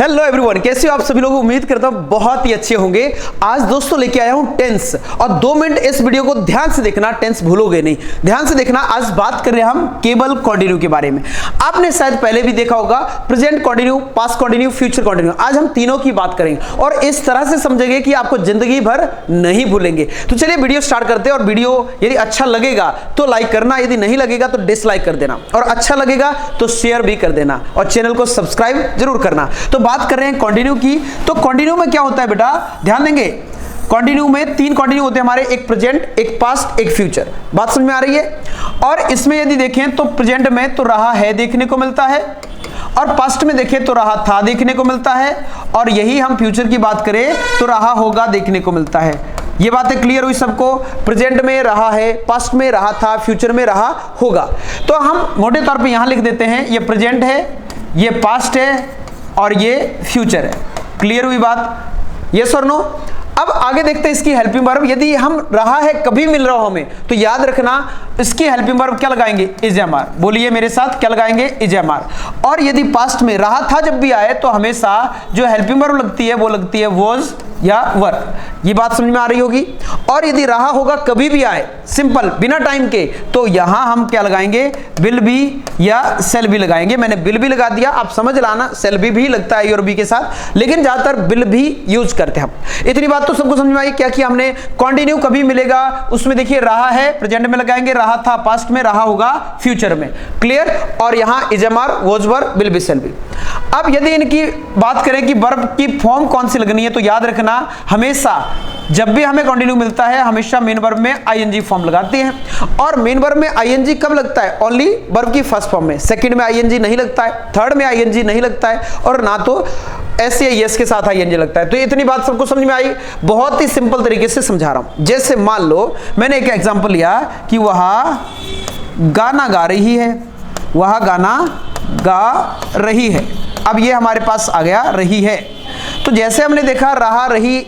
Hello everyone, कैसे हो आप सभी लोग। उम्मीद करता हूं बहुत ही अच्छे होंगे। आज दोस्तों लेके आया हूं टेंस, और 2 मिनट इस वीडियो को ध्यान से देखना, टेंस भूलोगे नहीं, ध्यान से देखना। आज बात कर रहे हैं हम केवल कंटिन्यू के बारे में। आपने शायद पहले भी देखा होगा present continue, past continue, future continue. आज हम तीनों की बात करेंगे और इस तरह से समझेंगे कि आपको जिंदगी भर नहीं भूलेंगे। तो चलिए वीडियो स्टार्ट करते हैं। और वीडियो यदि अच्छा लगेगा तो लाइक करना, यदि नहीं लगेगा तो डिसलाइक कर देना, और अच्छा लगेगा तो शेयर भी कर देना, और चैनल को सब्सक्राइब जरूर करना। तो बात कर रहे हैं कंटिन्यू की। तो कंटिन्यू में क्या होता है बेटा, ध्यान देंगे। कंटिन्यू में 3 कंटिन्यू होते हैं हमारे, एक प्रेजेंट, एक पास्ट, एक फ्यूचर। बात समझ में आ रही है। और इसमें यदि देखें तो प्रेजेंट में तो रहा है देखने को मिलता है, और पास्ट में देखें तो रहा था देखने को मिलता है, और यही हम फ्यूचर की बात करें तो रहा होगा देखने को मिलता है। ये बातें क्लियर हुई सबको। प्रेजेंट में रहा है, पास्ट में रहा था, फ्यूचर में रहा होगा। तो हम मोटे तौर पे यहां लिख देते हैं, ये प्रेजेंट है, ये पास्ट है, और ये फ्यूचर है। क्लियर हुई बात, यस और नो। अब आगे देखते हैं इसकी हेल्पिंग वर्ब। यदि हम रहा है कभी मिल रहा हो हमें, तो याद रखना इसकी हेल्पिंग वर्ब क्या लगाएंगे, इज एम आर। बोलिए मेरे साथ, क्या लगाएंगे, इज एम आर। और यदि पास्ट में रहा था जब भी आए तो हमेशा जो हेल्पिंग वर्ब लगती है वो लगती है वॉज या वर। ये बात समझ में आ रही होगी। और यदि रहा होगा कभी भी आए, सिंपल बिना टाइम के, तो यहां हम क्या लगाएंगे, विल बी या सेल बी लगाएंगे। मैंने विल बी लगा दिया, आप समझ लाना, सेल बी भी लगता है और बी के साथ, लेकिन ज्यादातर विल भी यूज करते हैं हम। इतनी बात तो सबको समझ में आई। क्या किया हमने, कंटिन्यू कभी मिलेगा उसमें देखिए रहा है प्रेजेंट में लगाएंगे, रहा था पास्ट में, रहा होगा फ्यूचर में। क्लियर। और यहां is am are, was were, will be, shall be. अब यदि इनकी बात करें कि वर्ब की फॉर्म कौन सी लगनी है, तो याद रखना हमेशा जब भी हमें कंटिन्यू मिलता है हमेशा मेन वर्ब में आईएनजी फॉर्म लगाते हैं। और मेन वर्ब में आईएनजी कब लगता है, ओनली वर्ब की फर्स्ट फॉर्म में। सेकंड में आईएनजी नहीं लगता है, थर्ड में आईएनजी नहीं लगता है, और ना तो ऐसे यस के साथ आईएनजी लगता है। तो इतनी बात सबको समझ में आई। बहुत ही सिंपल तरीके से समझा रहा हूं। जैसे मान लो मैंने एक एग्जांपल लिया कि वह गाना गा रही है, वह गाना गा रही है। अब ये हमारे पास आ गया रही है। तो जैसे हमने देखा रहा रही